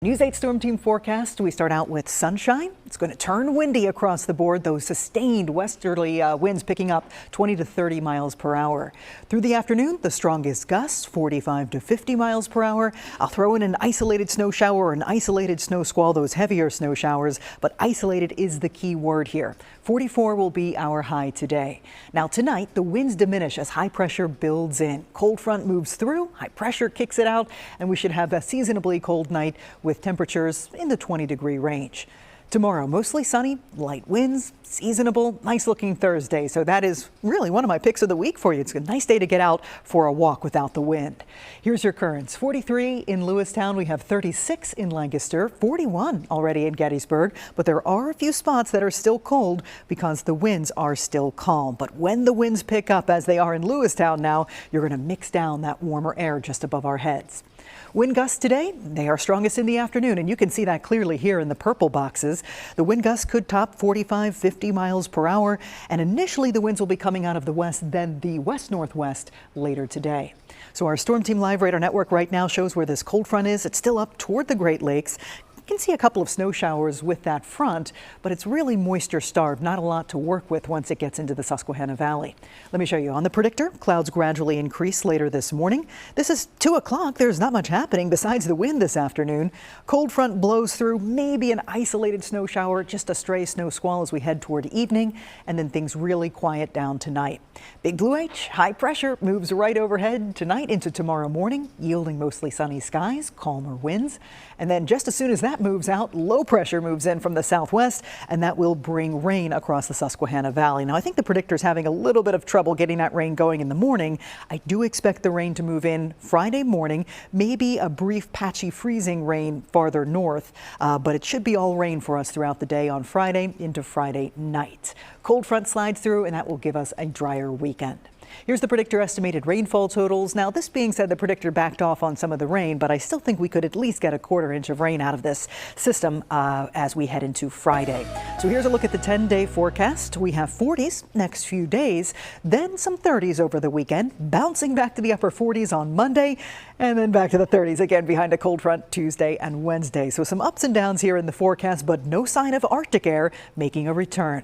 News 8 Storm Team forecast. We start out with sunshine. It's going to turn windy across the board. Those sustained westerly winds picking up 20 to 30 miles per hour. Through the afternoon, the strongest gusts 45 to 50 miles per hour. I'll throw in an isolated snow shower or an isolated snow squall, those heavier snow showers, but isolated is the key word here. 44 will be our high today. Now tonight, the winds diminish as high pressure builds in. Cold front moves through, high pressure kicks it out, and we should have a seasonably cold night with temperatures in the 20-degree range. Tomorrow, mostly sunny, light winds, seasonable, nice looking Thursday. So that is really one of my picks of the week for you. It's a nice day to get out for a walk without the wind. Here's your currents. 43 in Lewistown. We have 36 in Lancaster, 41 already in Gettysburg. But there are a few spots that are still cold because the winds are still calm. But when the winds pick up, as they are in Lewistown now, you're going to mix down that warmer air just above our heads. Wind gusts today, they are strongest in the afternoon, and you can see that clearly here in the purple boxes. The wind gusts could top 45, 50 miles per hour, and initially the winds will be coming out of the west, then the west-northwest later today. So our Storm Team Live radar network right now shows where this cold front is. It's still up toward the Great Lakes. You can see a couple of snow showers with that front, but it's really moisture starved, not a lot to work with once it gets into the Susquehanna Valley. Let me show you on the predictor. Clouds gradually increase later this morning. This is 2 o'clock. There's not much happening besides the wind this afternoon. Cold front blows through, maybe an isolated snow shower, just a stray snow squall as we head toward evening, and then things really quiet down tonight. Big Blue H, high pressure moves right overhead tonight into tomorrow morning, yielding mostly sunny skies, calmer winds. And then just as soon as that moves out, low pressure moves in from the southwest, and that will bring rain across the Susquehanna Valley. Now, I think the predictor's having a little bit of trouble getting that rain going in the morning. I do expect the rain to move in Friday morning, maybe a brief patchy freezing rain farther north, but it should be all rain for us throughout the day on Friday into Friday night. Cold front slides through, and that will give us a drier weekend. Here's the predictor estimated rainfall totals. Now, this being said, the predictor backed off on some of the rain, but I still think we could at least get a quarter inch of rain out of this system as we head into Friday. So here's a look at the 10-day forecast. We have 40s next few days, then some 30s over the weekend, bouncing back to the upper 40s on Monday, and then back to the 30s again behind a cold front Tuesday and Wednesday. So some ups and downs here in the forecast, but no sign of Arctic air making a return.